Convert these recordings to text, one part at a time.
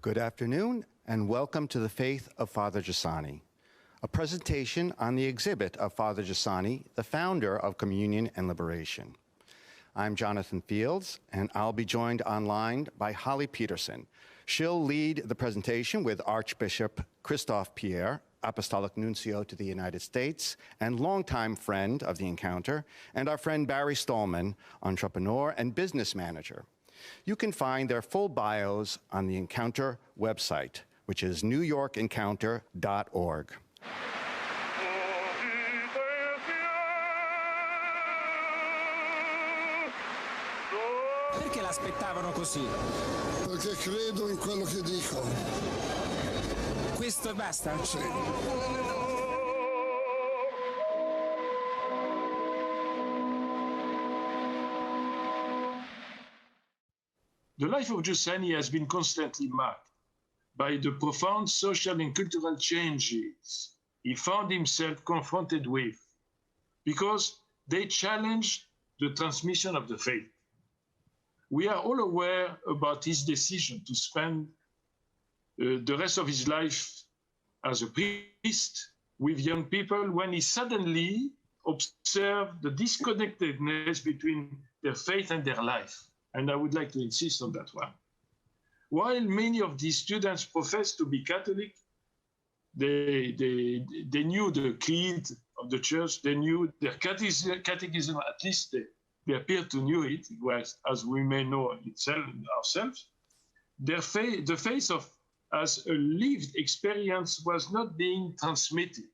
Good afternoon, and welcome to the Faith of Father Giussani, a presentation on the exhibit of Father Giussani, the founder of Communion and Liberation. I'm Jonathan Fields, and I'll be joined online by Holly Peterson. She'll lead the presentation with Archbishop Christophe Pierre, Apostolic Nuncio to the United States and longtime friend of the Encounter, and our friend Barry Stallman, entrepreneur and business manager. You can find their full bios on the Encounter website, which is newyorkencounter.org. Perché l'aspettavano così? Perché credo in quello che dico. Questo e basta? Sì. The life of Giussani has been constantly marked by the profound social and cultural changes he found himself confronted with, because they challenged the transmission of the faith. We are all aware about his decision to spend the rest of his life as a priest with young people when he suddenly observed the disconnectedness between their faith and their life. And I would like to insist on that one. While many of these students profess to be Catholic, they knew the creed of the church, they knew their catechism, at least they appeared to know it, as we may know ourselves. The faith of as a lived experience was not being transmitted.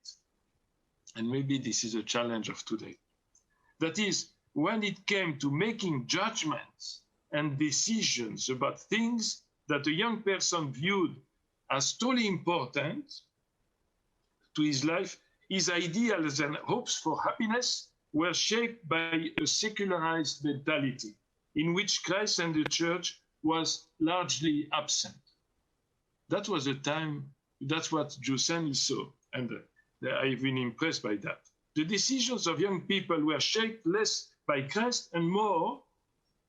And maybe this is a challenge of today. That is, when it came to making judgments and decisions about things that a young person viewed as totally important to his life, his ideals and hopes for happiness were shaped by a secularized mentality in which Christ and the church was largely absent. That was a time, that's what Giussani saw, and I've been impressed by that. The decisions of young people were shaped less by Christ and more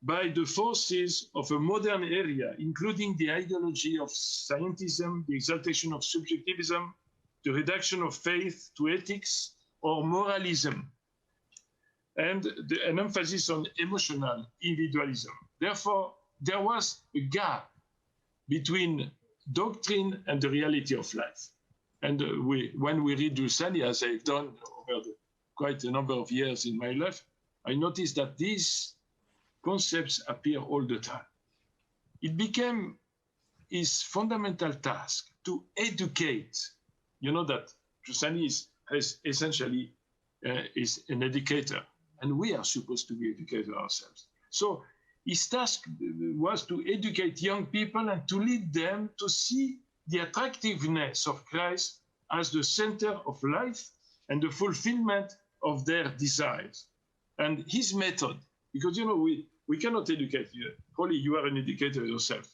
by the forces of a modern era, including the ideology of scientism, the exaltation of subjectivism, the reduction of faith to ethics or moralism, and an emphasis on emotional individualism. Therefore, there was a gap between doctrine and the reality of life. And when we read Giussani, as I've done over quite a number of years in my life, I noticed that these concepts appear all the time. It became his fundamental task to educate. You know that Giussani is essentially an educator, and we are supposed to be educators ourselves. So his task was to educate young people and to lead them to see the attractiveness of Christ as the center of life and the fulfillment of their desires. And his method, because, you know, we cannot educate you. Holly, you are an educator yourself.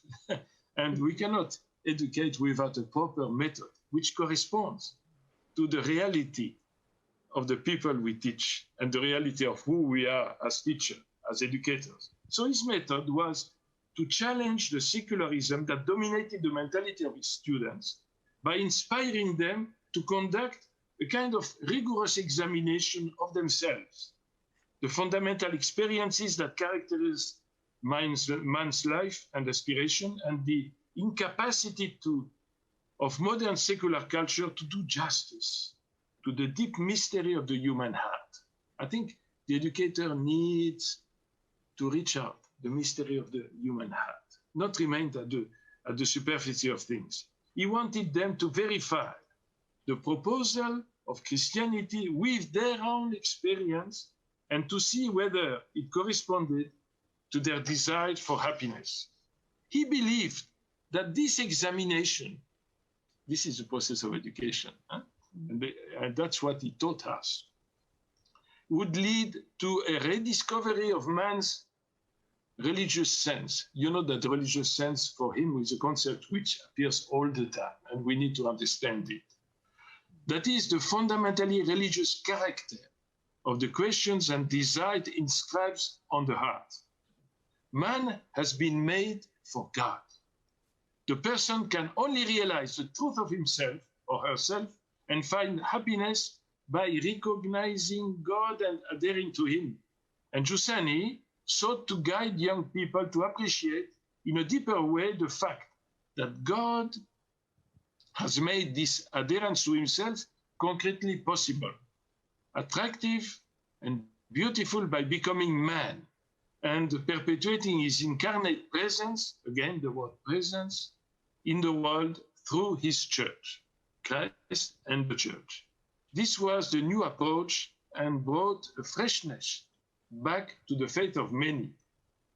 And we cannot educate without a proper method, which corresponds to the reality of the people we teach and the reality of who we are as teachers, as educators. So his method was to challenge the secularism that dominated the mentality of his students by inspiring them to conduct a kind of rigorous examination of themselves, the fundamental experiences that characterize man's life and aspiration, and the incapacity of modern secular culture to do justice to the deep mystery of the human heart. I think the educator needs to reach out the mystery of the human heart, not remain at the superficie of things. He wanted them to verify the proposal of Christianity with their own experience and to see whether it corresponded to their desire for happiness. He believed that this examination, this is the process of education, and that's what he taught us, would lead to a rediscovery of man's religious sense. You know that the religious sense for him is a concept which appears all the time, and we need to understand it. That is the fundamentally religious character of the questions and desires inscribed on the heart. Man has been made for God. the person can only realize the truth of himself or herself and find happiness by recognizing God and adhering to him. And Giussani sought to guide young people to appreciate in a deeper way the fact that God has made this adherence to himself concretely possible, attractive and beautiful by becoming man and perpetuating his incarnate presence, again the word presence, in the world through his church, Christ and the church. This was the new approach and brought a freshness back to the faith of many.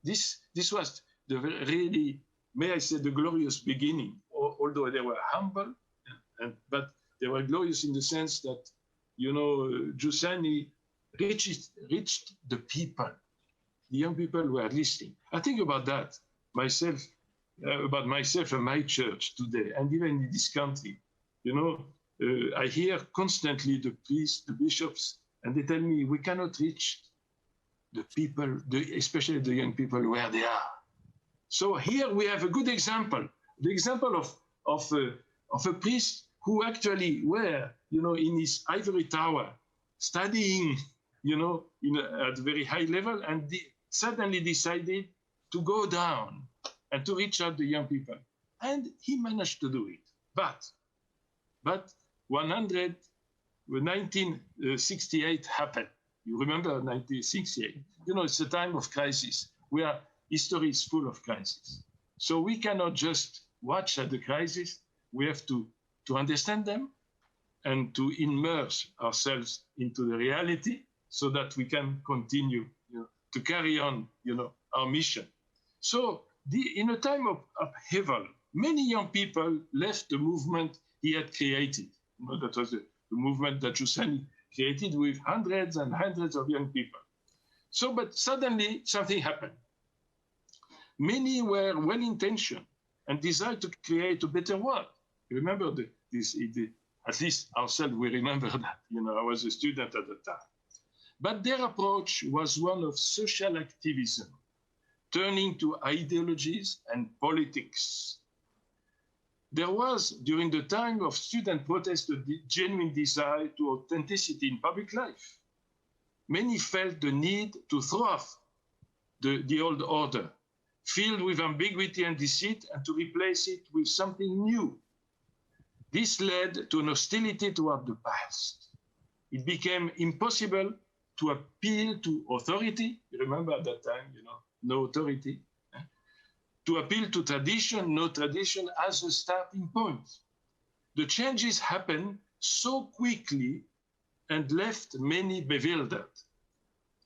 This was the really, may I say, the glorious beginning, although they were humble, but they were glorious in the sense that, you know, Giussani reached the people. The young people were listening. I think about that myself, about myself and my church today, and even in this country. You know, I hear constantly the priests, the bishops, and they tell me we cannot reach the people, especially the young people, where they are. So here we have a good example, the example of a priest who actually were, you know, in his ivory tower, studying, you know, at a very high level, and suddenly decided to go down and to reach out the young people. And he managed to do it. But 1968 happened. You remember 1968? You know, it's a time of crisis where history is full of crises. So we cannot just watch at the crisis. We have to understand them and to immerse ourselves into the reality so that we can continue, you know, to carry on, you know, our mission. So in a time of upheaval, many young people left the movement he had created. You know, that was the movement that Giussani created with hundreds and hundreds of young people. So, but suddenly something happened. Many were well-intentioned and desired to create a better world. Remember at least ourselves, we remember that. You know, I was a student at the time. But their approach was one of social activism, turning to ideologies and politics. There was, during the time of student protest, a genuine desire to authenticity in public life. Many felt the need to throw off the old order, filled with ambiguity and deceit, and to replace it with something new. This led to an hostility toward the past. It became impossible to appeal to authority. You remember at that time, you know, no authority. To appeal to tradition, no tradition as a starting point. The changes happened so quickly and left many bewildered.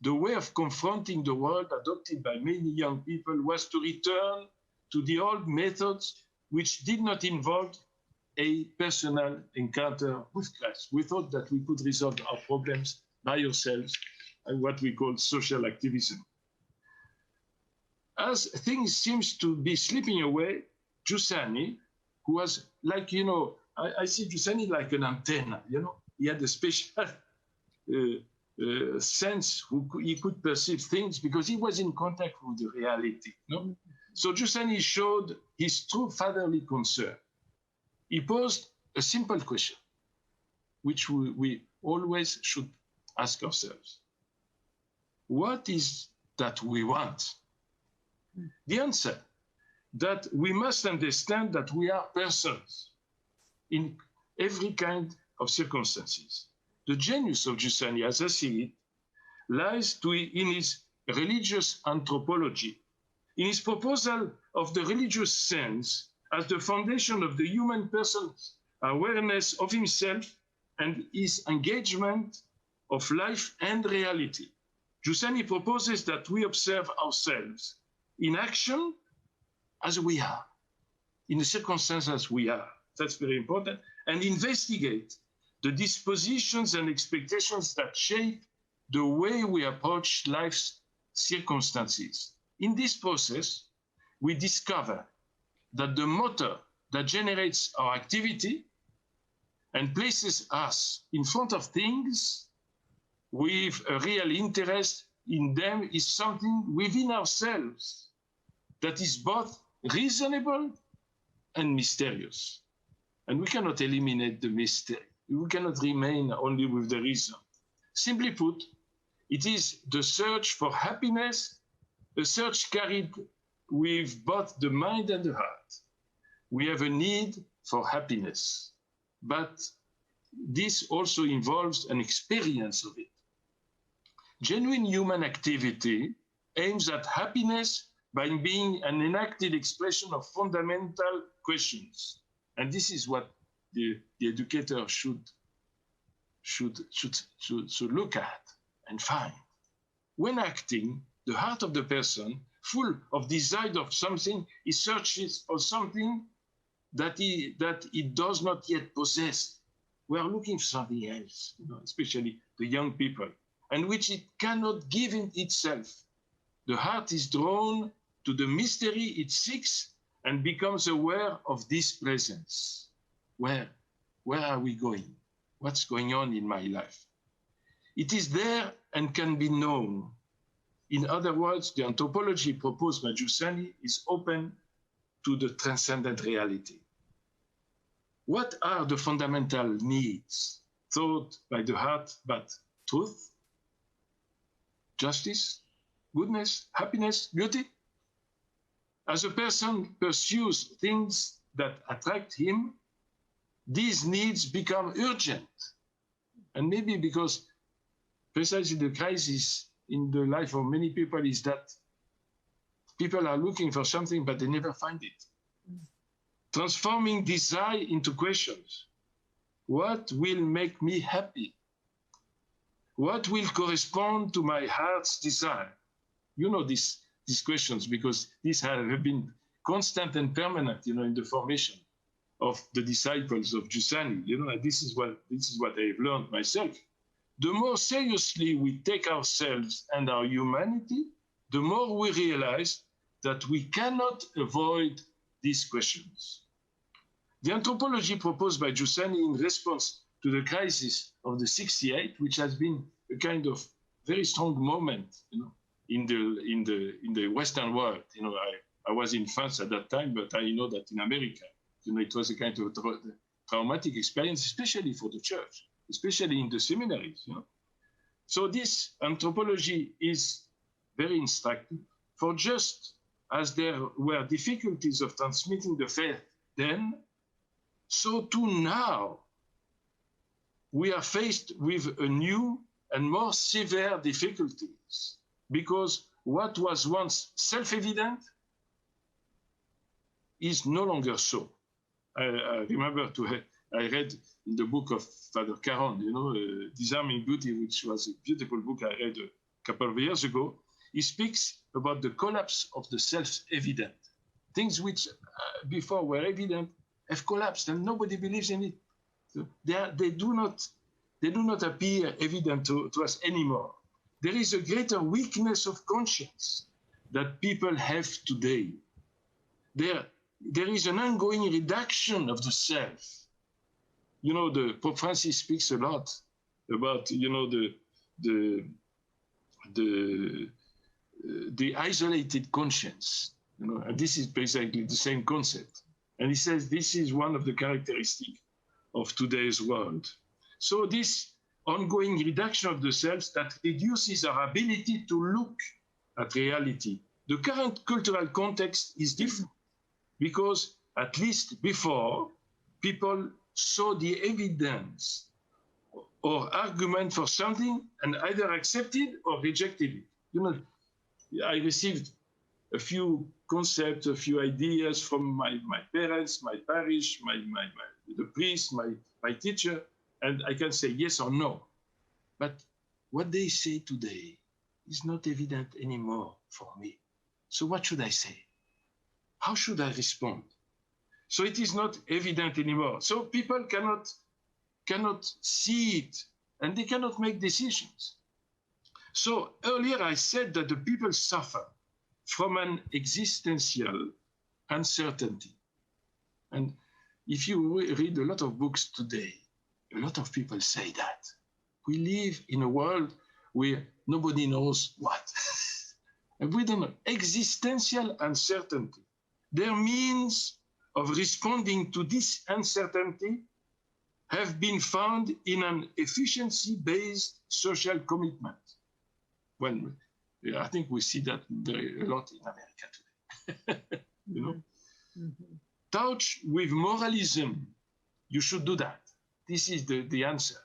The way of confronting the world adopted by many young people was to return to the old methods which did not involve a personal encounter with Christ. We thought that we could resolve our problems by ourselves and what we call social activism. As things seems to be slipping away, Giussani, who was like, you know, I see Giussani like an antenna, you know, he had a special sense, he could perceive things because he was in contact with the reality. No? So Giussani showed his true fatherly concern. He posed a simple question, which we always should ask ourselves. What is that we want? The answer, that we must understand that we are persons in every kind of circumstances. The genius of Giussani, as I see it, lies in his religious anthropology, in his proposal of the religious sense as the foundation of the human person's awareness of himself and his engagement of life and reality. Giussani proposes that we observe ourselves in action as we are, in the circumstances we are. That's very important. And investigate the dispositions and expectations that shape the way we approach life's circumstances. In this process, we discover that the motor that generates our activity and places us in front of things with a real interest in them is something within ourselves that is both reasonable and mysterious. And we cannot eliminate the mystery. We cannot remain only with the reason. Simply put, it is the search for happiness, a search carried with both the mind and the heart. We have a need for happiness, but this also involves an experience of it. Genuine human activity aims at happiness by being an enacted expression of fundamental questions. And this is what the educator should look at and find. When acting, the heart of the person, full of desire of something, he searches for something that it does not yet possess. We are looking for something else, especially the young people, and which it cannot give in itself. The heart is drawn to the mystery it seeks and becomes aware of this presence. Where are we going? What's going on in my life? It is there and can be known. In other words, the anthropology proposed by Giussani is open to the transcendent reality. What are the fundamental needs thought by the heart but truth, justice, goodness, happiness, beauty? As a person pursues things that attract him, these needs become urgent. And maybe because precisely the crisis in the life of many people is that people are looking for something, but they never find it. Transforming desire into questions. What will make me happy? What will correspond to my heart's desire? You know these questions because these have been constant and permanent, in the formation of the disciples of Giussani. And this is what I've learned myself. The more seriously we take ourselves and our humanity, the more we realize that we cannot avoid these questions. The anthropology proposed by Giussani in response to the crisis of the 68, which has been a kind of very strong moment, in the Western world. I was in France at that time, but I know that in America, it was a kind of traumatic experience, especially for the church, especially in the seminaries. So this anthropology is very instructive. For just as there were difficulties of transmitting the faith then, so too now we are faced with a new and more severe difficulties, because what was once self-evident is no longer so. I remember I read in the book of Father Caron, Disarming Beauty, which was a beautiful book I read a couple of years ago. He speaks about the collapse of the self-evident. Things which before were evident have collapsed and nobody believes in it. So they do not appear evident to us anymore. There is a greater weakness of conscience that people have today. There is an ongoing reduction of the self. The Pope Francis speaks a lot about, the isolated conscience. And this is basically the same concept. And he says this is one of the characteristics of today's world. So this ongoing reduction of the self that reduces our ability to look at reality. The current cultural context is different because, at least before, people saw the evidence or argument for something and either accepted or rejected it. I received a few concepts, a few ideas from my parents, my parish, the priest, my teacher, and I can say yes or no. But what they say today is not evident anymore for me. So what should I say? How should I respond? So it is not evident anymore. So people cannot see it and they cannot make decisions. So earlier I said that the people suffer from an existential uncertainty. And if you read a lot of books today, a lot of people say that. We live in a world where nobody knows what. And we don't know. Existential uncertainty. There means of responding to this uncertainty have been found in an efficiency-based social commitment. When I think we see that a lot in America today. You know, touch with moralism. You should do that. This is the answer.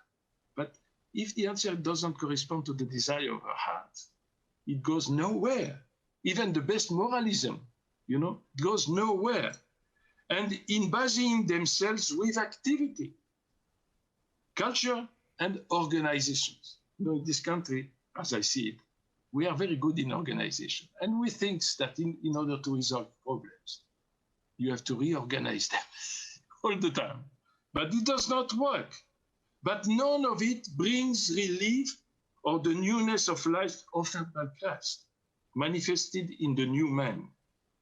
But if the answer doesn't correspond to the desire of our heart, it goes nowhere. Even the best moralism, you know, goes nowhere. And in busying themselves with activity, culture, and organizations. You know, in this country, as I see it, we are very good in organization. And we think that in order to resolve problems, you have to reorganize them all the time. But it does not work. But none of it brings relief or the newness of life offered by Christ, manifested in the new man.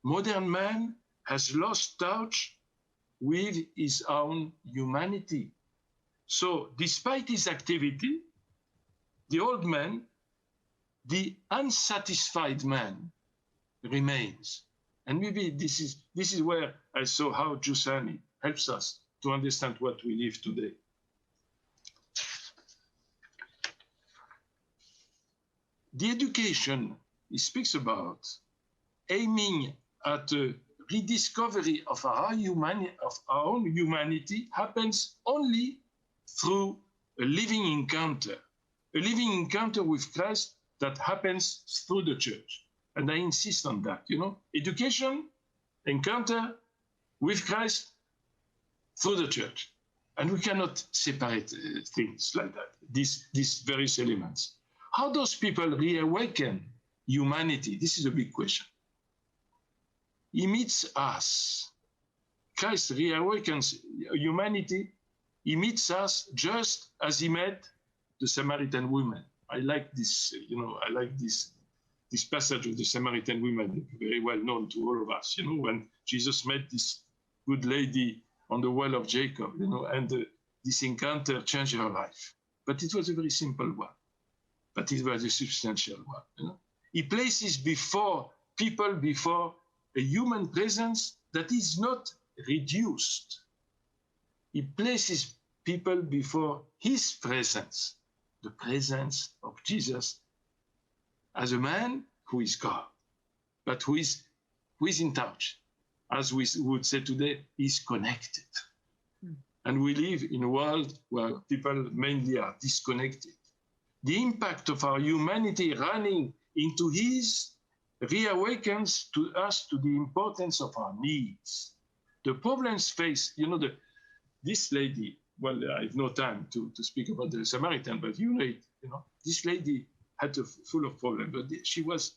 Modern man has lost touch with his own humanity. So despite his activity, the old man, the unsatisfied man, remains. And maybe this is where I saw how Giussani helps us to understand what we live today. The education he speaks about, aiming at a rediscovery of our own humanity, happens only through a living encounter with Christ that happens through the church. And I insist on that, you know, education, encounter with Christ through the church. And we cannot separate things like that, these various elements. How does people reawaken humanity? This is a big question. He meets us. Christ reawakens humanity. He meets us just as he met the Samaritan woman. I like this, you know, I like this passage of the Samaritan woman, very well known to all of us, you know, when Jesus met this good lady on the well of Jacob, you know, and this encounter changed her life. But it was a very simple one, but it was a substantial one, you know. He places before a human presence that is not reduced. He places people before his presence, the presence of Jesus as a man who is God, but who is in touch. As we would say today, is connected. And we live in a world where people mainly are disconnected. The impact of our humanity running into his reawakens to us to the importance of our needs. The problems faced, you know, this lady, well, I have no time to speak about the Samaritan, but you know it, you know, this lady had full of problems, but she was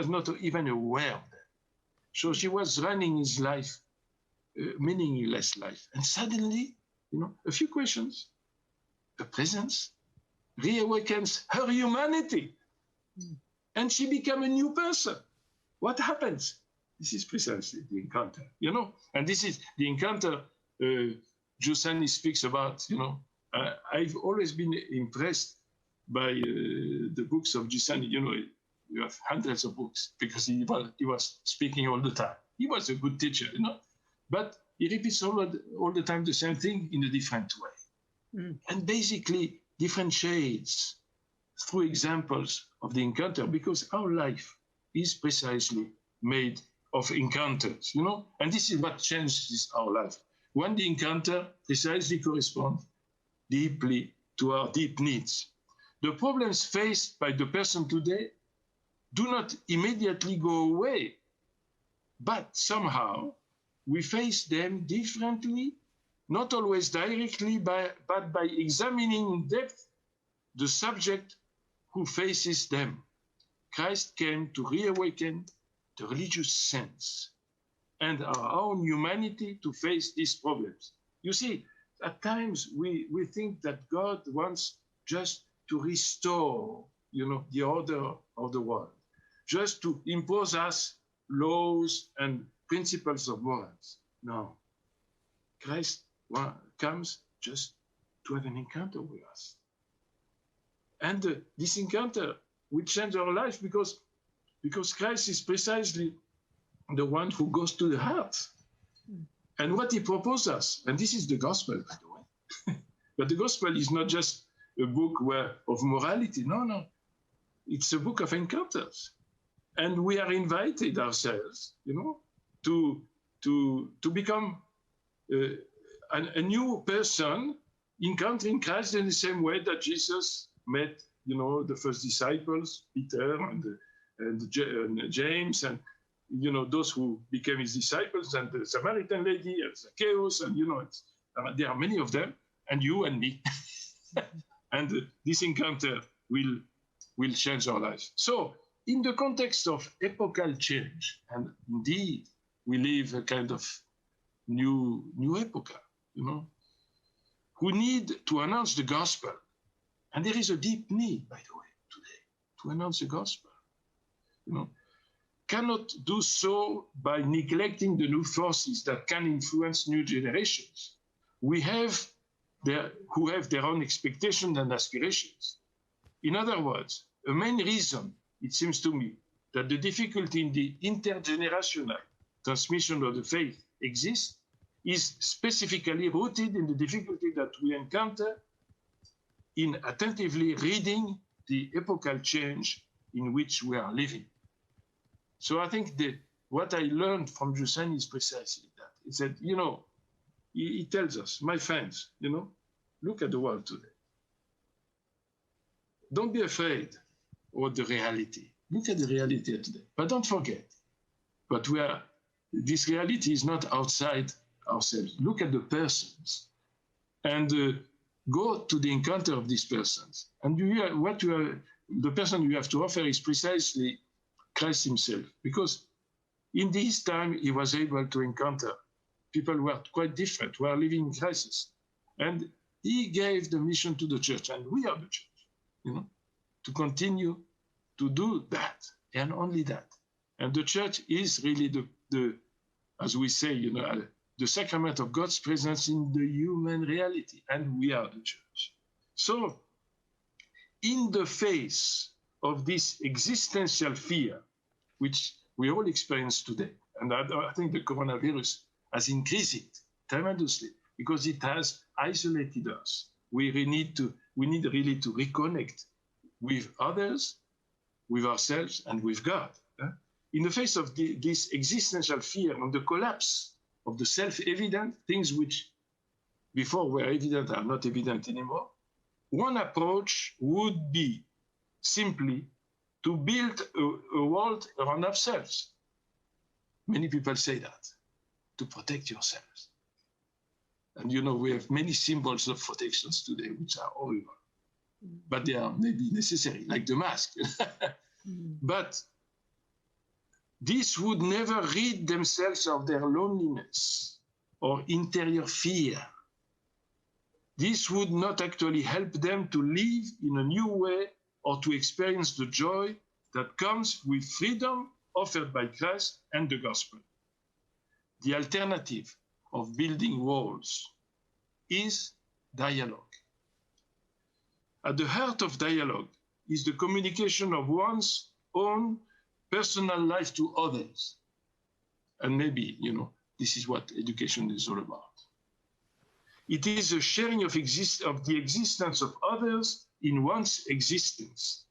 not even aware of that. So she was running his life, meaningless life. And suddenly, you know, a few questions, the presence reawakens her humanity. And she became a new person. What happens? This is precisely the encounter, you know? And this is the encounter Giussani speaks about, you know. I've always been impressed by the books of Giussani. You know, you have hundreds of books because he was speaking all the time. He was a good teacher, you know, but he repeats all the time the same thing in a different way. And basically different shades through examples of the encounter, because our life is precisely made of encounters, you know, and this is what changes our life. When the encounter precisely corresponds deeply to our deep needs. The problems faced by the person today do not immediately go away, but somehow we face them differently, not always directly, but by examining in depth the subject who faces them. Christ came to reawaken the religious sense and our own humanity to face these problems. You see, at times we think that God wants just to restore, you know, the order of the world, just to impose us laws and principles of morals. No, Christ comes just to have an encounter with us. And this encounter will change our life because Christ is precisely the one who goes to the heart. And what he proposed us, and this is the gospel, by the way, but the gospel is not just a book of morality. No. It's a book of encounters. And we are invited ourselves, to become a new person, encountering Christ in the same way that Jesus met, the first disciples, Peter and James, and those who became his disciples, and the Samaritan lady, and Zacchaeus, and there are many of them, and you and me. And this encounter will change our lives. So, in the context of epochal change, and indeed we live a kind of new epoch, who need to announce the gospel. And there is a deep need, by the way, today, to announce the gospel. Cannot do so by neglecting the new forces that can influence new generations. Who have their own expectations and aspirations. In other words, a main reason, it seems to me, that the difficulty in the intergenerational transmission of the faith exists is specifically rooted in the difficulty that we encounter in attentively reading the epochal change in which we are living. So I think what I learned from Giussani is precisely that. He said, he tells us, my friends, look at the world today. Don't be afraid of the reality. Look at the reality today. But don't forget, this reality is not outside ourselves. Look at the persons and go to the encounter of these persons. And the person you have to offer is precisely Christ himself. Because in this time, he was able to encounter people who are quite different, who are living in crisis. And he gave the mission to the church, and we are the church, to continue to do that, and only that. And the church is really the as we say, the sacrament of God's presence in the human reality, and we are the church. So, in the face of this existential fear, which we all experience today, and I think the coronavirus has increased it tremendously because it has isolated us. We need really to reconnect with others, with ourselves, and with God. In the face of this existential fear and the collapse of the self-evident, things which before were evident are not evident anymore, one approach would be simply to build a world around ourselves. Many people say that, to protect yourselves. And we have many symbols of protections today, which are horrible. But they are maybe necessary, like the mask. But this would never rid themselves of their loneliness or interior fear. This would not actually help them to live in a new way or to experience the joy that comes with freedom offered by Christ and the gospel. The alternative of building walls is dialogue. At the heart of dialogue is the communication of one's own personal life to others. And maybe, this is what education is all about. It is a sharing of the existence of others in one's existence.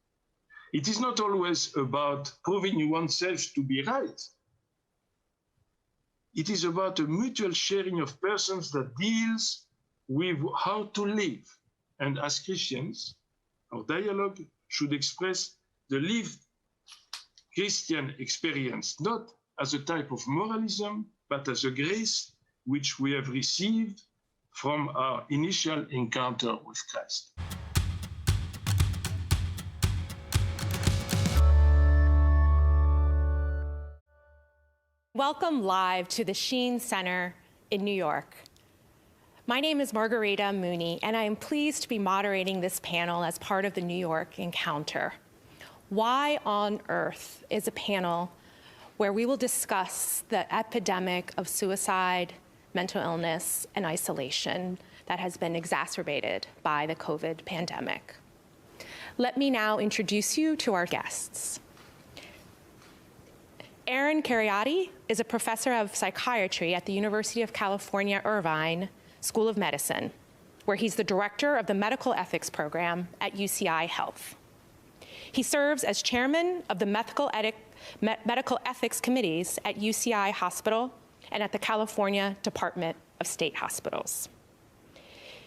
It is not always about proving oneself to be right. It is about a mutual sharing of persons that deals with how to live. And as Christians, our dialogue should express the lived Christian experience, not as a type of moralism, but as a grace which we have received from our initial encounter with Christ. Welcome live to the Sheen Center in New York. My name is Margarita Mooney, and I am pleased to be moderating this panel as part of the New York Encounter. Why on Earth is a panel where we will discuss the epidemic of suicide, mental illness, and isolation that has been exacerbated by the COVID pandemic. Let me now introduce you to our guests. Erin Carriotti is a professor of psychiatry at the University of California, Irvine School of Medicine, where he's the director of the medical ethics program at UCI Health. He serves as chairman of the medical ethics committees at UCI Hospital and at the California Department of State Hospitals.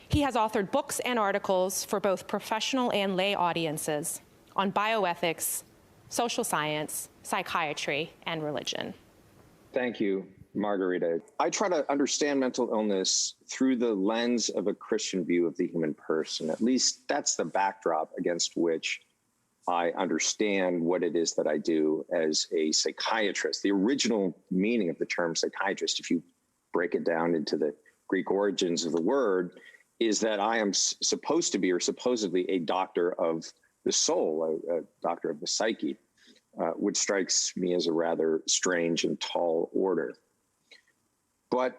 He has authored books and articles for both professional and lay audiences on bioethics, social science, psychiatry, and religion. Thank you, Margarita. I try to understand mental illness through the lens of a Christian view of the human person. At least that's the backdrop against which I understand what it is that I do as a psychiatrist. The original meaning of the term psychiatrist, if you break it down into the Greek origins of the word, is that I am supposed to be, or supposedly, a doctor of the soul, a doctor of the psyche, which strikes me as a rather strange and tall order. But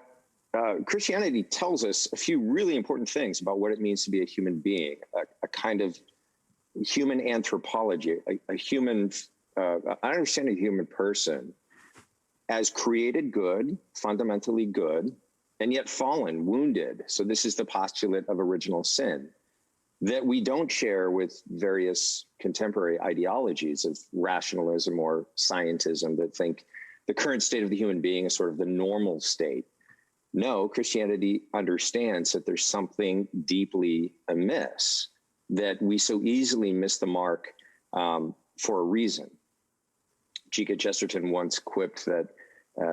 Christianity tells us a few really important things about what it means to be a human being, a kind of human anthropology, a human, understanding the human person as created good, fundamentally good, and yet fallen, wounded. So this is the postulate of original sin that we don't share with various contemporary ideologies of rationalism or scientism that think the current state of the human being is sort of the normal state. No, Christianity understands that there's something deeply amiss, that we so easily miss the mark for a reason. G.K. Chesterton once quipped that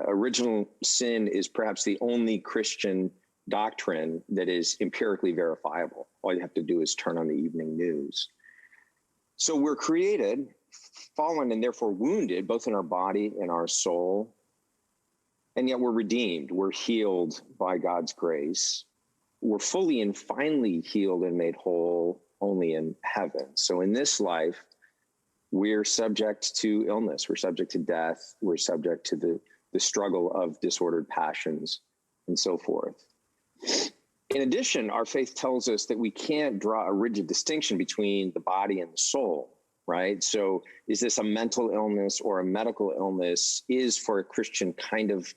original sin is perhaps the only Christian doctrine that is empirically verifiable. All you have to do is turn on the evening news. So we're created, fallen, and therefore wounded, both in our body and our soul, and yet we're redeemed. We're healed by God's grace. We're fully and finally healed and made whole only in heaven. So in this life, we're subject to illness. We're subject to death. We're subject to the struggle of disordered passions and so forth. In addition, our faith tells us that we can't draw a rigid distinction between the body and the soul, right? So is this a mental illness or a medical illness is for a Christian kind of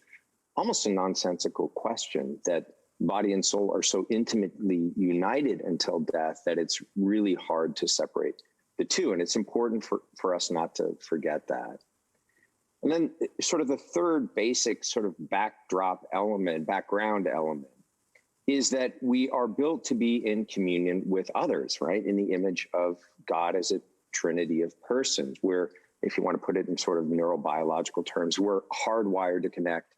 almost a nonsensical question, that body and soul are so intimately united until death that it's really hard to separate the two. And it's important for us not to forget that. And then sort of the third basic sort of background element is that we are built to be in communion with others, right? In the image of God as a trinity of persons, where, if you want to put it in sort of neurobiological terms, we're hardwired to connect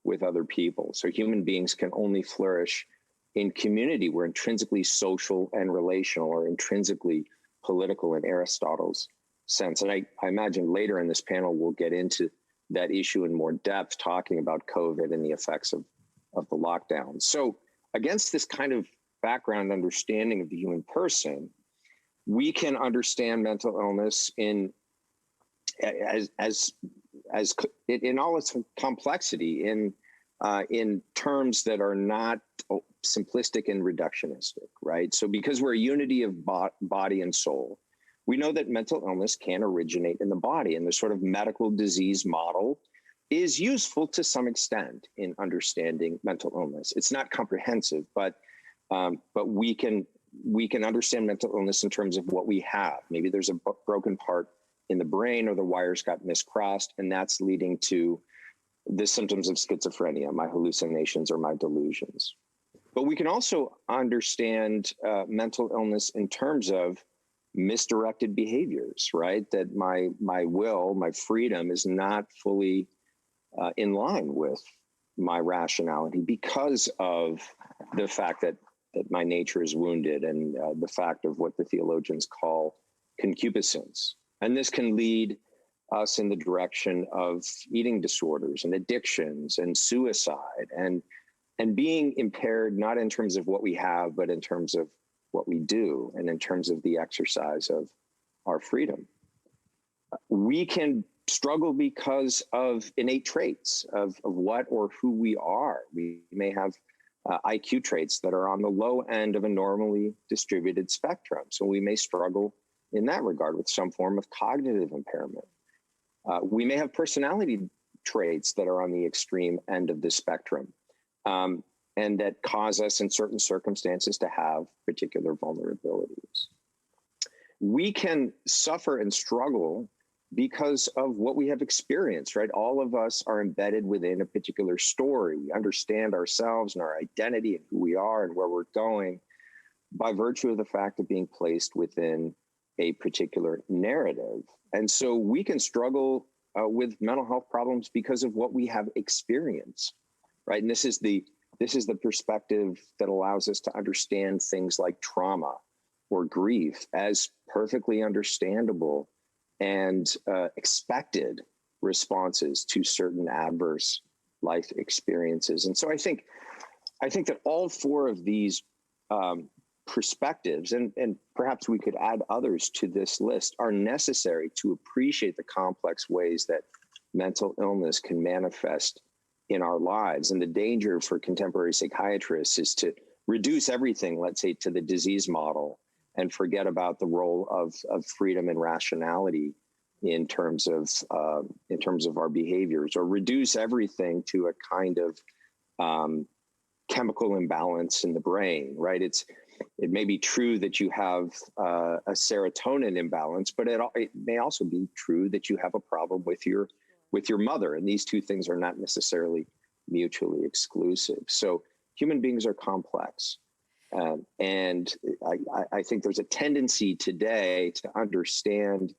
with other people. So human beings can only flourish in community. We're intrinsically social and relational, or intrinsically political in Aristotle's sense. And I imagine later in this panel, we'll get into that issue in more depth, talking about COVID and the effects of the lockdown. So against this kind of background understanding of the human person, we can understand mental illness in all its complexity, in terms that are not simplistic and reductionistic, right? So because we're a unity of body and soul, we know that mental illness can originate in the body, and the sort of medical disease model is useful to some extent in understanding mental illness. It's not comprehensive, but we can understand mental illness in terms of what we have. Maybe there's a broken part in the brain, or the wires got miscrossed, and that's leading to the symptoms of schizophrenia, my hallucinations or my delusions. But we can also understand mental illness in terms of misdirected behaviors, right? That my will, my freedom is not fully in line with my rationality because of the fact that my nature is wounded, and the fact of what the theologians call concupiscence. And this can lead us in the direction of eating disorders and addictions and suicide, and being impaired, not in terms of what we have, but in terms of what we do, and in terms of the exercise of our freedom. We can struggle because of innate traits of what or who we are. We may have IQ traits that are on the low end of a normally distributed spectrum. So we may struggle in that regard with some form of cognitive impairment. We may have personality traits that are on the extreme end of the spectrum, and that cause us in certain circumstances to have particular vulnerabilities. We can suffer and struggle because of what we have experienced, right? All of us are embedded within a particular story. We understand ourselves and our identity and who we are and where we're going by virtue of the fact of being placed within a particular narrative. And so we can struggle with mental health problems because of what we have experienced, right? And this is the perspective that allows us to understand things like trauma or grief as perfectly understandable and expected responses to certain adverse life experiences. And so I think that all four of these perspectives, and perhaps we could add others to this list, are necessary to appreciate the complex ways that mental illness can manifest in our lives. And the danger for contemporary psychiatrists is to reduce everything, let's say, to the disease model and forget about the role of freedom and rationality in terms of our behaviors, or reduce everything to a kind of chemical imbalance in the brain, right? It may be true that you have a serotonin imbalance, but it may also be true that you have a problem with your mother, and these two things are not necessarily mutually exclusive. So human beings are complex. And I think there's a tendency today to understand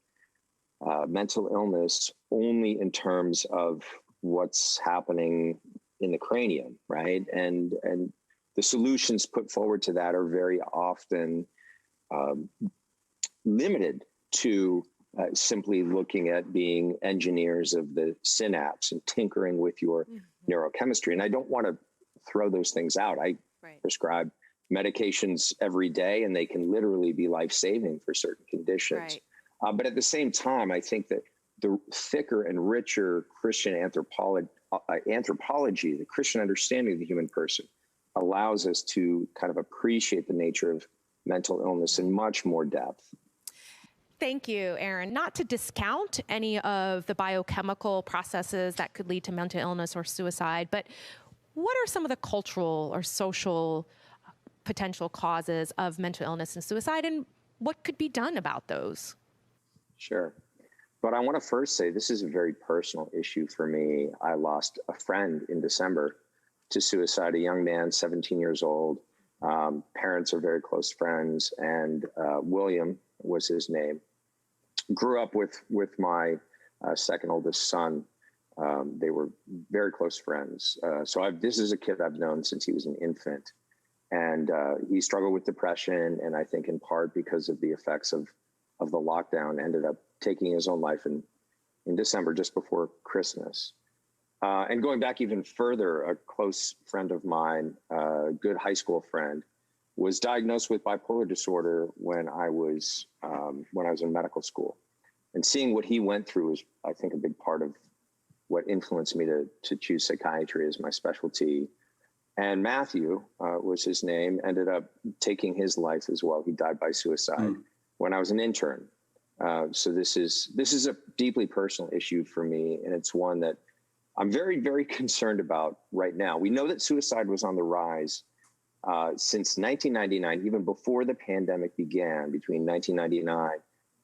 mental illness only in terms of what's happening in the cranium, right? And the solutions put forward to that are very often limited to simply looking at being engineers of the synapse and tinkering with your neurochemistry. And I don't want to throw those things out. I prescribe medications every day, and they can literally be life-saving for certain conditions. Right. But at the same time, I think that the thicker and richer Christian anthropology, the Christian understanding of the human person, allows us to kind of appreciate the nature of mental illness in much more depth. Thank you, Erin. Not to discount any of the biochemical processes that could lead to mental illness or suicide, but what are some of the cultural or social potential causes of mental illness and suicide, and what could be done about those? Sure. But I want to first say this is a very personal issue for me. I lost a friend in December to suicide, a young man, 17 years old. Parents are very close friends, and William was his name. Grew up with my second oldest son. They were very close friends. So this is a kid I've known since he was an infant. And he struggled with depression, and I think in part because of the effects of the lockdown, ended up taking his own life in December, just before Christmas. And going back even further, a close friend of mine, a good high school friend, was diagnosed with bipolar disorder when I was in medical school. And seeing what he went through was, I think, a big part of what influenced me to choose psychiatry as my specialty. And Matthew was his name, ended up taking his life as well. He died by suicide when I was an intern. So this is a deeply personal issue for me, and it's one that I'm very, very concerned about right now. We know that suicide was on the rise since 1999, even before the pandemic began. Between 1999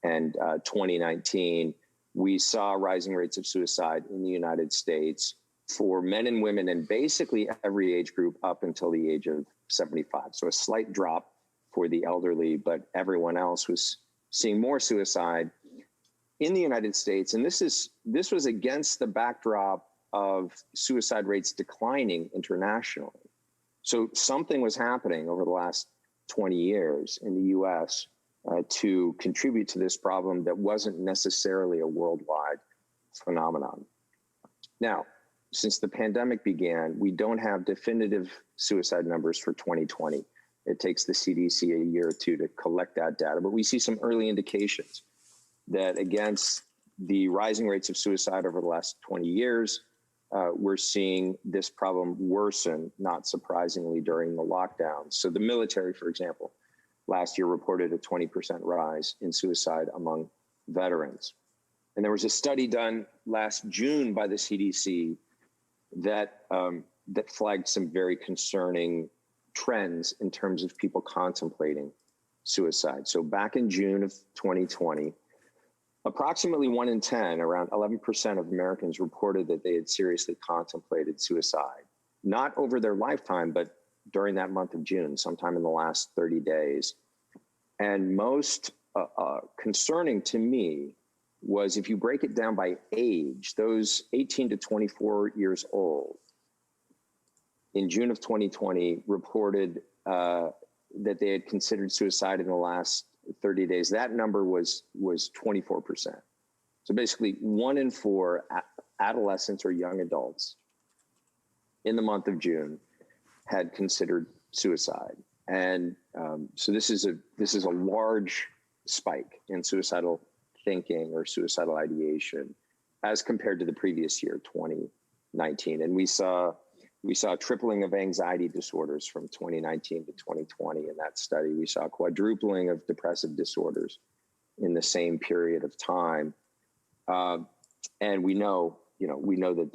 and 2019, we saw rising rates of suicide in the United States for men and women, and basically every age group up until the age of 75. So a slight drop for the elderly, but everyone else was seeing more suicide in the United States. And this was against the backdrop of suicide rates declining internationally. So something was happening over the last 20 years in the US to contribute to this problem that wasn't necessarily a worldwide phenomenon. Now, since the pandemic began, we don't have definitive suicide numbers for 2020. It takes the CDC a year or two to collect that data, but we see some early indications that against the rising rates of suicide over the last 20 years, we're seeing this problem worsen, not surprisingly, during the lockdown. So the military, for example, last year reported a 20% rise in suicide among veterans. And there was a study done last June by the CDC that that flagged some very concerning trends in terms of people contemplating suicide. So back in June of 2020, approximately 1 in 10, around 11% of Americans reported that they had seriously contemplated suicide, not over their lifetime, but during that month of June, sometime in the last 30 days. And most concerning to me was if you break it down by age, those 18 to 24 years old in June of 2020 reported that they had considered suicide in the last 30 days. That number was 24%. So basically 1 in 4 adolescents or young adults in the month of June had considered suicide. And so this is a large spike in suicidal thinking or suicidal ideation as compared to the previous year, 2019. And we saw a tripling of anxiety disorders from 2019 to 2020 in that study. We saw a quadrupling of depressive disorders in the same period of time. And we know that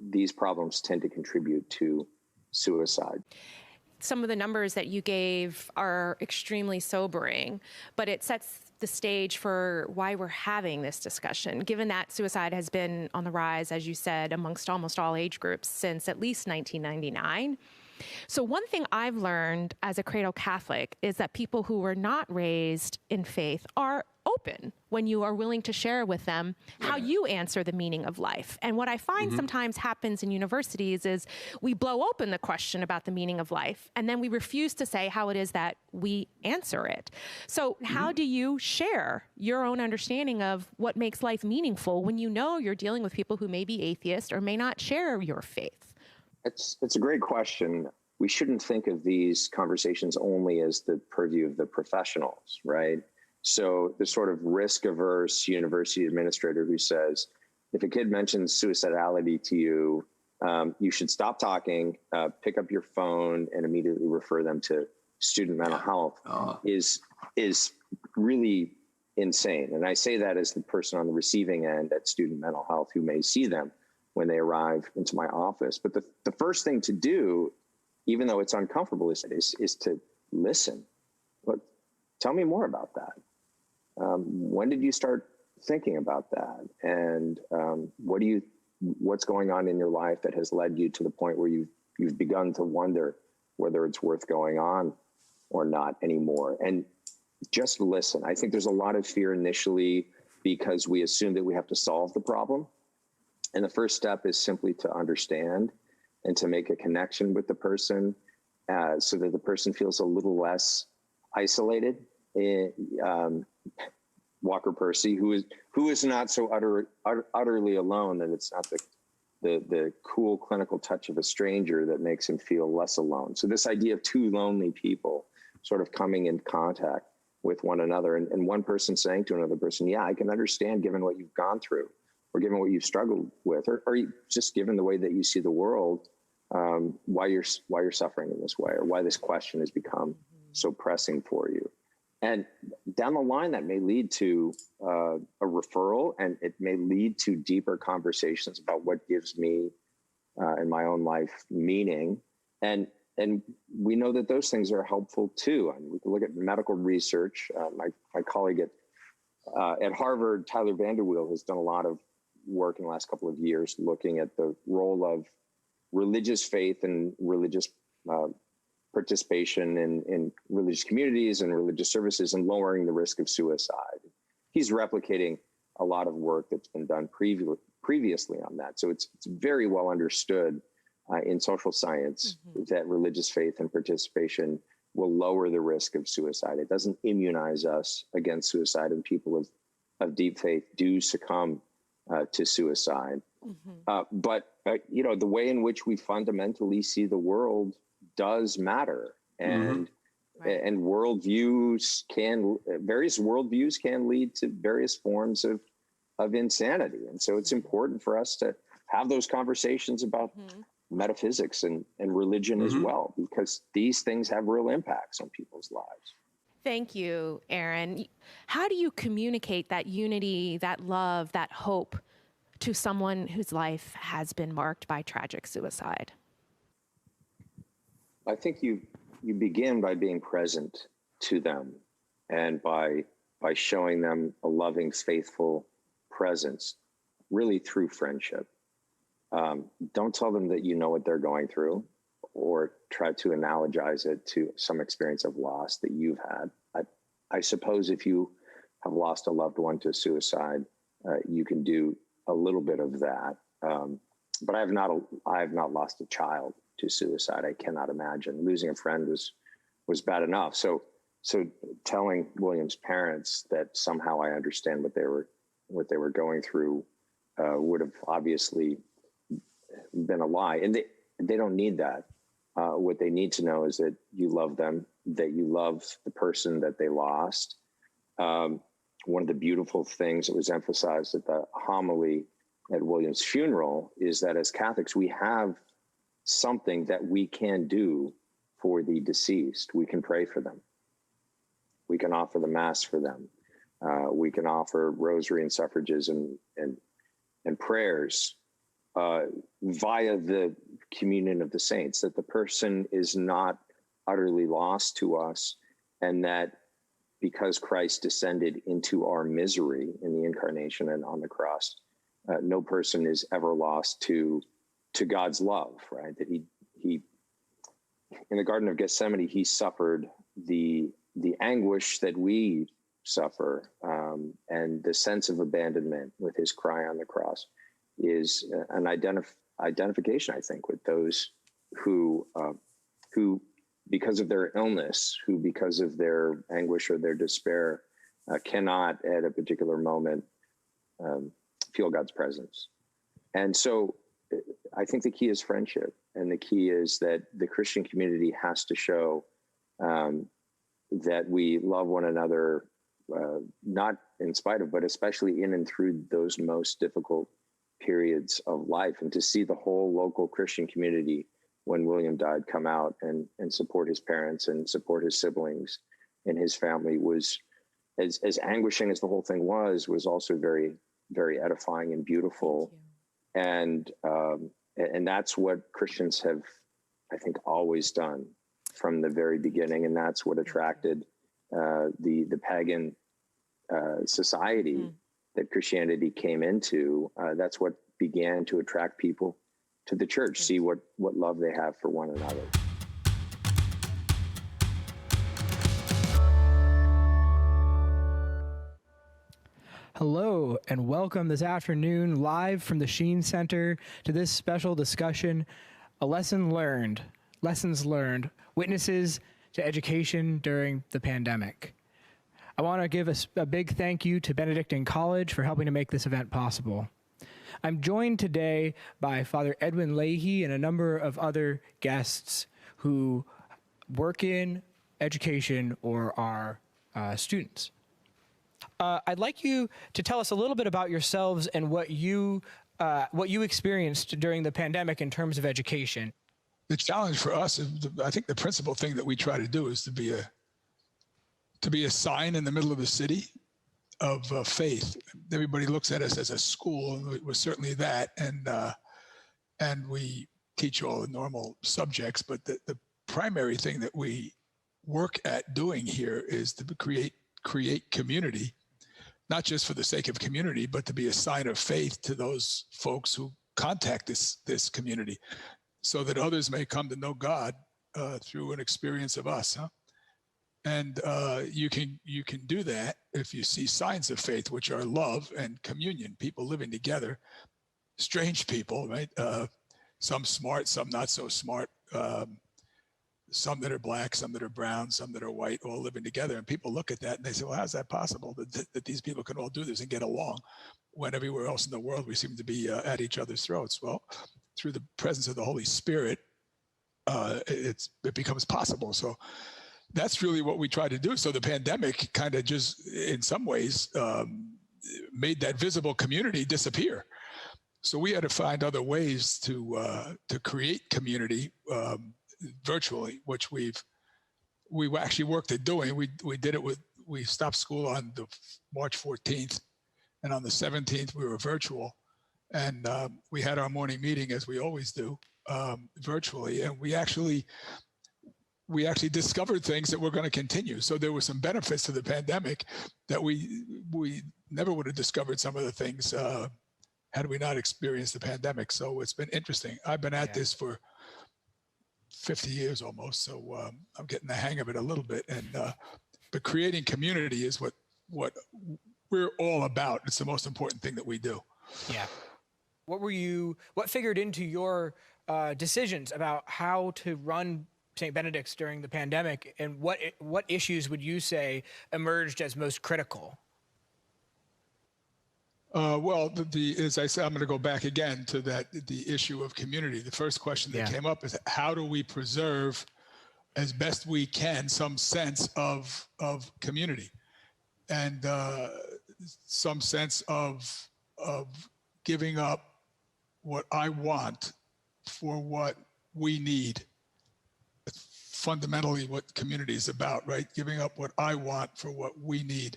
these problems tend to contribute to suicide. Some of the numbers that you gave are extremely sobering, but it sets the stage for why we're having this discussion, given that suicide has been on the rise, as you said, amongst almost all age groups since at least 1999. So one thing I've learned as a cradle Catholic is that people who were not raised in faith are open when you are willing to share with them how you answer the meaning of life. And what I find sometimes happens in universities is we blow open the question about the meaning of life, and then we refuse to say how it is that we answer it. So how do you share your own understanding of what makes life meaningful when you know you're dealing with people who may be atheist or may not share your faith? It's a great question. We shouldn't think of these conversations only as the purview of the professionals, right? So the sort of risk-averse university administrator who says, if a kid mentions suicidality to you, you should stop talking, pick up your phone, and immediately refer them to student mental health is really insane. And I say that as the person on the receiving end at student mental health who may see them when they arrive into my office. But the first thing to do, even though it's uncomfortable, is to listen. Look, tell me more about that. When did you start thinking about that? And what's going on in your life that has led you to the point where you've begun to wonder whether it's worth going on or not anymore? And just listen. I think there's a lot of fear initially because we assume that we have to solve the problem. And the first step is simply to understand and to make a connection with the person so that the person feels a little less isolated. Walker Percy, who is not so utterly alone that it's not the cool clinical touch of a stranger that makes him feel less alone. So this idea of two lonely people sort of coming in contact with one another and one person saying to another person, yeah, I can understand given what you've gone through or given what you've struggled with, or just given the way that you see the world, why you're suffering in this way, or why this question has become so pressing for you. And down the line, that may lead to a referral, and it may lead to deeper conversations about what gives me in my own life meaning. And we know that those things are helpful too. I mean, we can look at medical research. My colleague at Harvard, Tyler Vanderweel, has done a lot of work in the last couple of years looking at the role of religious faith and religious participation in religious communities and religious services and lowering the risk of suicide. He's replicating a lot of work that's been done previously on that. So it's very well understood in social science that religious faith and participation will lower the risk of suicide. It doesn't immunize us against suicide, and people of deep faith do succumb to suicide. But the way in which we fundamentally see the world does matter, and and various worldviews can lead to various forms of insanity. And so it's important for us to have those conversations about metaphysics and religion as well, because these things have real impacts on people's lives. Thank you, Erin. How do you communicate that unity, that love, that hope to someone whose life has been marked by tragic suicide? I think you begin by being present to them and by showing them a loving, faithful presence, really through friendship. Don't tell them that you know what they're going through or try to analogize it to some experience of loss that you've had. I suppose if you have lost a loved one to suicide, you can do a little bit of that. But I have not lost a child to suicide. I cannot imagine. Losing a friend was bad enough. So telling William's parents that somehow I understand what they were going through would have obviously been a lie. And they don't need that. What they need to know is that you love them, that you love the person that they lost. One of the beautiful things that was emphasized at the homily at William's funeral is that as Catholics, we have something that we can do for the deceased. We can pray for them. We can offer the Mass for them. We can offer rosary and suffrages and prayers via the communion of the saints, that the person is not utterly lost to us, and that because Christ descended into our misery in the incarnation and on the cross, no person is ever lost to God's love, right? That he in the Garden of Gethsemane, he suffered the anguish that we suffer, and the sense of abandonment with his cry on the cross is an identification, I think, with those who because of their illness, who because of their anguish or their despair, cannot at a particular moment feel God's presence. And so I think the key is friendship. And the key is that the Christian community has to show that we love one another, not in spite of, but especially in and through those most difficult periods of life. And to see the whole local Christian community when William died come out and support his parents and support his siblings and his family was, as anguishing as the whole thing was also very, very edifying and beautiful. And that's what Christians have, I think, always done from the very beginning. And that's what attracted the pagan society that Christianity came into. That's what began to attract people to the church, see what love they have for one another. Hello and welcome this afternoon live from the Sheen Center to this special discussion, lessons learned, witnesses to education during the pandemic. I want to give a big thank you to Benedictine College for helping to make this event possible. I'm joined today by Father Edwin Leahy and a number of other guests who work in education or are students. I'd like you to tell us a little bit about yourselves and what you experienced during the pandemic in terms of education. The challenge for us, I think the principal thing that we try to do is to be a sign in the middle of the city of faith. Everybody looks at us as a school, and we're certainly that, and we teach all the normal subjects, but the primary thing that we work at doing here is to create community, not just for the sake of community, but to be a sign of faith to those folks who contact this community, so that others may come to know God through an experience of us. And you can do that if you see signs of faith, which are love and communion, people living together, strange people, right? Some smart, some not so smart, some that are black, some that are brown, some that are white, all living together. And people look at that and they say, well, how's that possible that these people can all do this and get along when everywhere else in the world we seem to be at each other's throats? Well, through the presence of the Holy Spirit, it becomes possible. So that's really what we try to do. So the pandemic kind of just, in some ways, made that visible community disappear. So we had to find other ways to create community virtually, which we've we actually worked at doing. We did it we stopped school on the March 14th, and on the 17th we were virtual, and we had our morning meeting as we always do, virtually, and we actually discovered things that were going to continue. So there were some benefits to the pandemic that we never would have discovered some of the things had we not experienced the pandemic. So it's been interesting. I've been at this for 50 years almost, so I'm getting the hang of it a little bit. And but creating community is what we're all about. It's the most important thing that we do. Yeah. What figured into your decisions about how to run St. Benedict's during the pandemic, and what issues would you say emerged as most critical? Well, as I said, I'm going to go back again to the issue of community. The first question that came up is, how do we preserve as best we can some sense of community, and some sense of giving up what I want for what we need. It's fundamentally what community is about, right? Giving up what I want for what we need.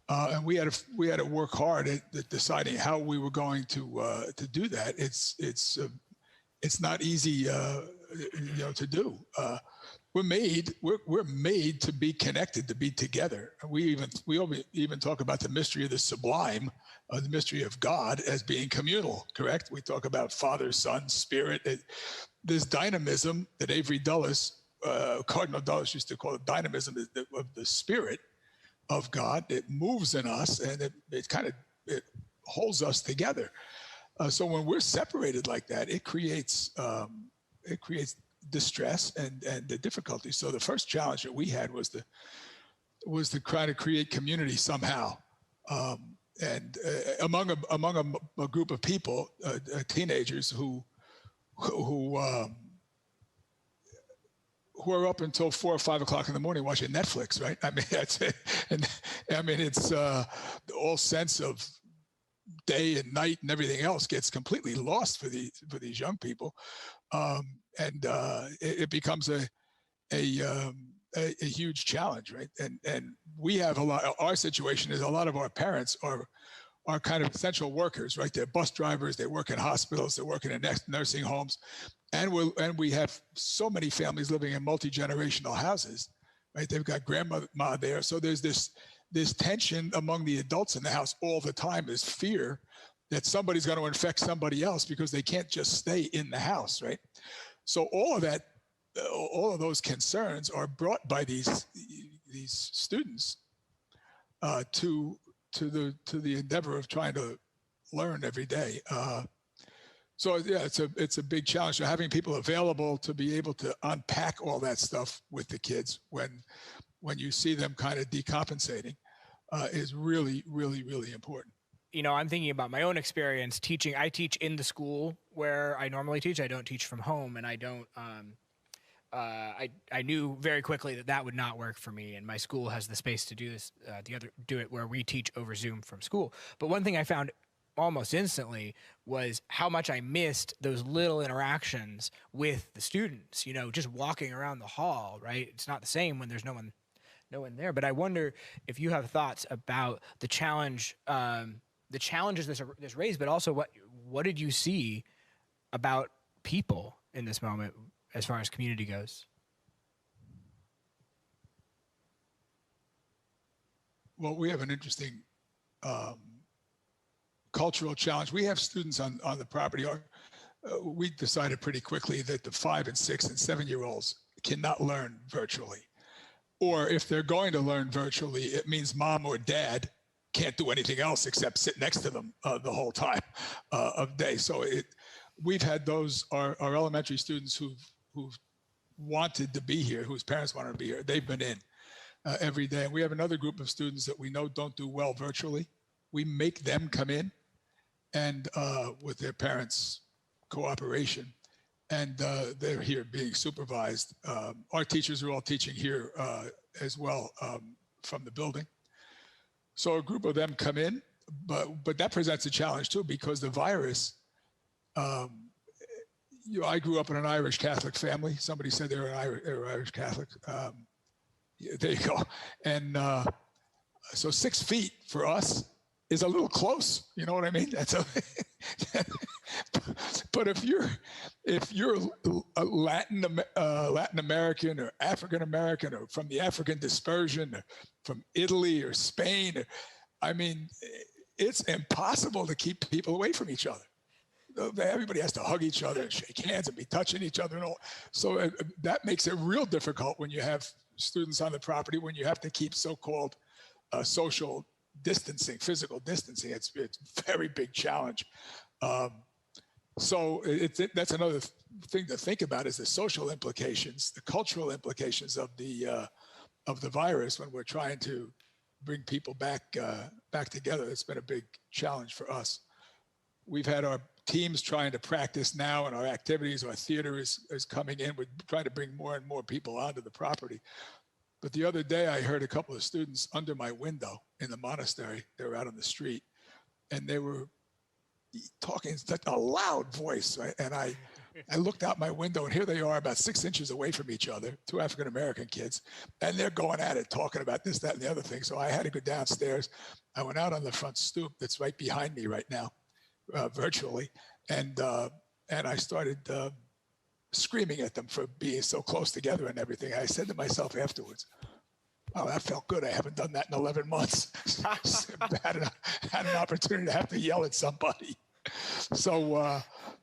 And we had to work hard at deciding how we were going to do that. It's not easy, to do. We're made to be connected, to be together. We even talk about the mystery of the sublime, the mystery of God as being communal. Correct? We talk about Father, Son, Spirit. This dynamism that Avery Dulles, Cardinal Dulles, used to call it dynamism of the Spirit of God. It moves in us, and it holds us together. So when we're separated like that, it creates distress and the difficulty. So the first challenge that we had was to try to create community somehow, and among a group of people, teenagers who are up until 4 or 5 o'clock in the morning watching Netflix, right? I mean, that's it. And I mean, it's all sense of day and night and everything else gets completely lost for these young people, and it becomes a huge challenge, right? And we have our situation is a lot of our parents are kind of essential workers, right? They're bus drivers, they work in hospitals, they work in nursing homes. And we have so many families living in multi-generational houses, right? They've got grandma there. So there's this tension among the adults in the house all the time. There's fear that somebody's going to infect somebody else because they can't just stay in the house, right? So all of those concerns are brought by these students to the endeavor of trying to learn every day. So yeah, it's a big challenge. So having people available to be able to unpack all that stuff with the kids when you see them kind of decompensating is really, really, really important. I'm thinking about my own experience teaching. I teach in the school where I normally teach. I don't teach from home, and I don't. I knew very quickly that would not work for me, and my school has the space to do this. Do it where we teach over Zoom from school. But one thing I found almost instantly was how much I missed those little interactions with the students, just walking around the hall, right? It's not the same when there's no one there. But I wonder if you have thoughts about the challenges this raised, but also what did you see about people in this moment as far as community goes? Well, we have an interesting cultural challenge. We have students on the property. We decided pretty quickly that the 5 and 6 and 7-year-olds cannot learn virtually. Or if they're going to learn virtually, it means mom or dad can't do anything else except sit next to them the whole time of day. So we've had our elementary students who've wanted to be here, whose parents wanted to be here. They've been in every day. And we have another group of students that we know don't do well virtually. We make them come in and with their parents' cooperation. And they're here being supervised. Our teachers are all teaching here as well from the building. So a group of them come in, but that presents a challenge too, because the virus, I grew up in an Irish Catholic family. Somebody said they were Irish Catholic. Yeah, there you go. And so 6 feet for us is a little close. You know what I mean? That's a but if you're a Latin American or African American or from the African dispersion or from Italy or Spain, I mean, it's impossible to keep people away from each other. Everybody has to hug each other and shake hands and be touching each other and all. So that makes it real difficult when you have students on the property, when you have to keep so-called social distancing, physical distancing. It's a very big challenge. So that's another thing to think about, is the social implications, the cultural implications of the virus when we're trying to bring people back together. It's been a big challenge for us. We've had our teams trying to practice now, and our activities, our theater is coming in. We're trying to bring more and more people onto the property. But the other day, I heard a couple of students under my window in the monastery. They were out on the street, and they were talking in such a loud voice. Right? And I looked out my window, and here they are about 6 inches away from each other, 2 African-American kids, and they're going at it, talking about this, that, and the other thing. So I had to go downstairs. I went out on the front stoop that's right behind me right now, virtually, and I started screaming at them for being so close together and everything. I said to myself afterwards, "Oh, that felt good. I haven't done that in 11 months." had an opportunity to have to yell at somebody. So,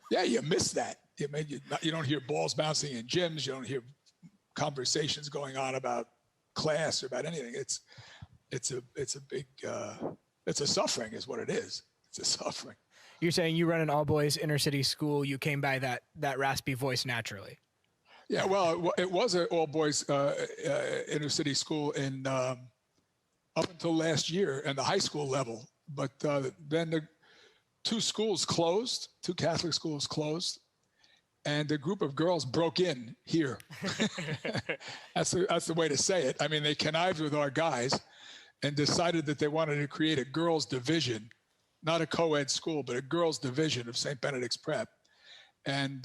yeah, you miss that. You don't hear balls bouncing in gyms. You don't hear conversations going on about class or about anything. It's a big it's a suffering, is what it is. It's a suffering. You're saying you run an all-boys inner-city school. You came by that raspy voice naturally. Yeah, well, it was an all-boys inner-city school up until last year in the high school level. But then the 2 schools closed, 2 Catholic schools closed, and a group of girls broke in here. That's the way to say it. I mean, they connived with our guys and decided that they wanted to create a girls' division, not a co-ed school, but a girls' division of St. Benedict's Prep. And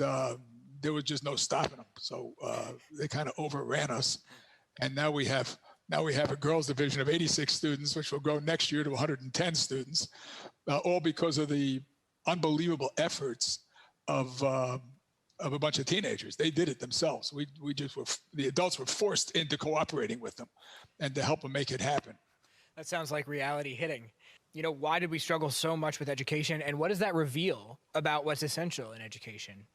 there was just no stopping them. So they kind of overran us. And now we have a girls' division of 86 students, which will grow next year to 110 students, all because of the unbelievable efforts of a bunch of teenagers. They did it themselves. The adults were forced into cooperating with them and to help them make it happen. That sounds like reality hitting. You know, why did we struggle so much with education, and what does that reveal about what's essential in education?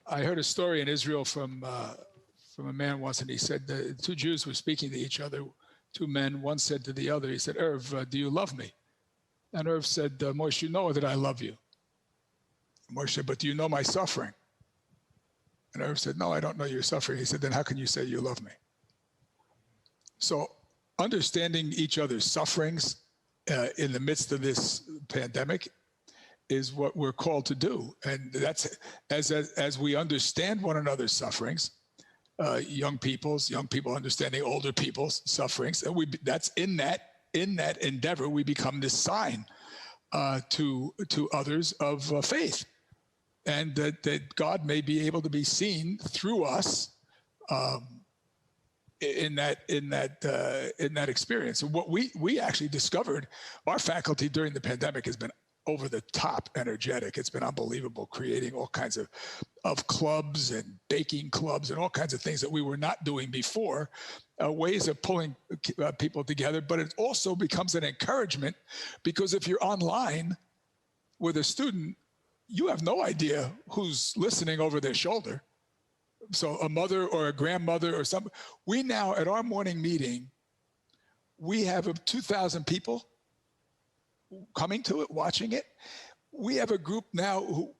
I heard a story in Israel from a man once, and he said 2 Jews were speaking to each other, 2 men. One said to the other, he said, "Irv, do you love me?" And Irv said, "Moshe, you know that I love you." Moshe said, "But do you know my suffering?" And Irv said, "No, I don't know your suffering." He said, "Then how can you say you love me?" So understanding each other's sufferings in the midst of this pandemic is what we're called to do. And that's as we understand one another's sufferings, young people understanding older people's sufferings, and that's in that endeavor we become this sign to others of faith, and that God may be able to be seen through us in that experience. And what we actually discovered, our faculty during the pandemic has been over the top energetic. It's been unbelievable, creating all kinds of clubs and baking clubs and all kinds of things that we were not doing before, ways of pulling people together. But it also becomes an encouragement, because if you're online with a student, you have no idea who's listening over their shoulder. So a mother or a grandmother or something. We now, at our morning meeting, we have 2,000 people coming to it, watching it. We have a group now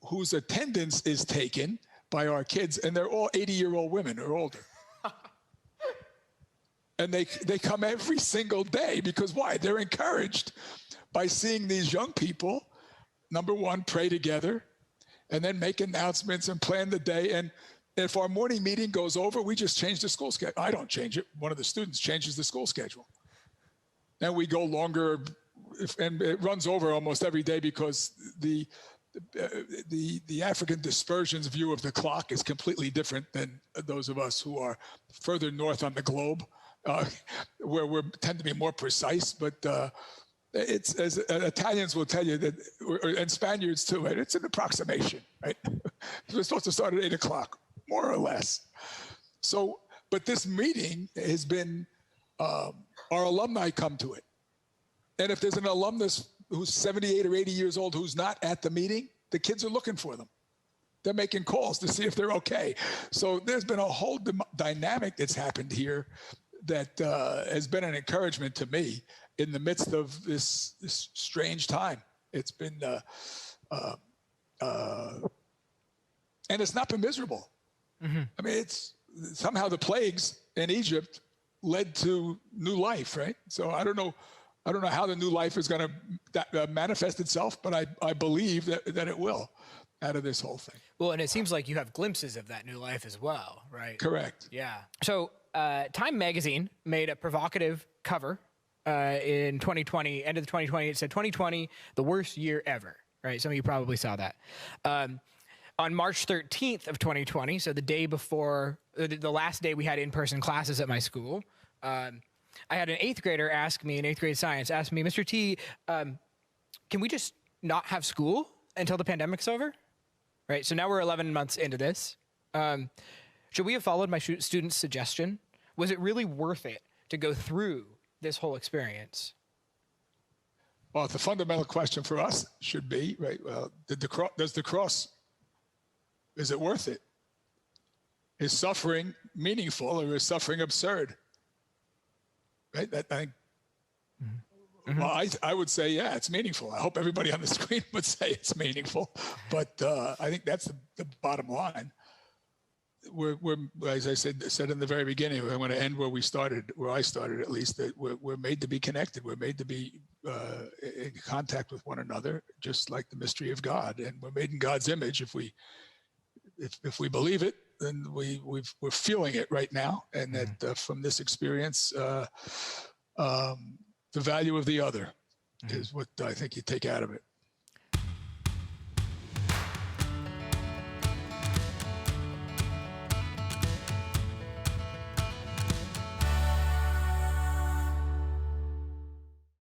whose attendance is taken by our kids, and they're all 80-year-old women or older. And they come every single day, because why? They're encouraged by seeing these young people, number one, pray together, and then make announcements and plan the day. And if our morning meeting goes over, we just change the school schedule. I don't change it. One of the students changes the school schedule. Then we go longer, and it runs over almost every day, because the the African dispersion's view of the clock is completely different than those of us who are further north on the globe, where we tend to be more precise. But it's, as Italians will tell you, that, and Spaniards too, right? It's an approximation, right? We're supposed to start at 8 o'clock, more or less. So, but this meeting has been, our alumni come to it. And if there's an alumnus who's 78 or 80 years old who's not at the meeting, the kids are looking for them. They're making calls to see if they're okay. So there's been a whole dynamic that's happened here that has been an encouragement to me in the midst of this strange time. It's been, and it's not been miserable. Mm-hmm. I mean, it's somehow the plagues in Egypt led to new life, right? So I don't know how the new life is going to manifest itself, but I believe that it will out of this whole thing. Well, and it seems like you have glimpses of that new life as well, right? Correct. Yeah. So Time Magazine made a provocative cover in 2020, end of 2020. It said 2020, the worst year ever, right? Some of you probably saw that. On March 13th of 2020, so the day before, the last day we had in-person classes at my school, I had an 8th grader ask me, in 8th grade science, ask me, Mr. T, can we just not have school until the pandemic's over? Right, so now we're 11 months into this. Should we have followed my student's suggestion? Was it really worth it to go through this whole experience? Well, the fundamental question for us should be, right, well, does the cross, is it worth it? Is suffering meaningful or is suffering absurd? Right? That, I think, mm-hmm. Well, I would say, yeah, it's meaningful. I hope everybody on the screen would say it's meaningful. But I think that's the bottom line. We're as I said in the very beginning, we're going to end where I started at least, that we're made to be connected. We're made to be in contact with one another, just like the mystery of God. And we're made in God's image. If we believe it, then we're feeling it right now. And that from this experience, the value of the other is what I think you take out of it.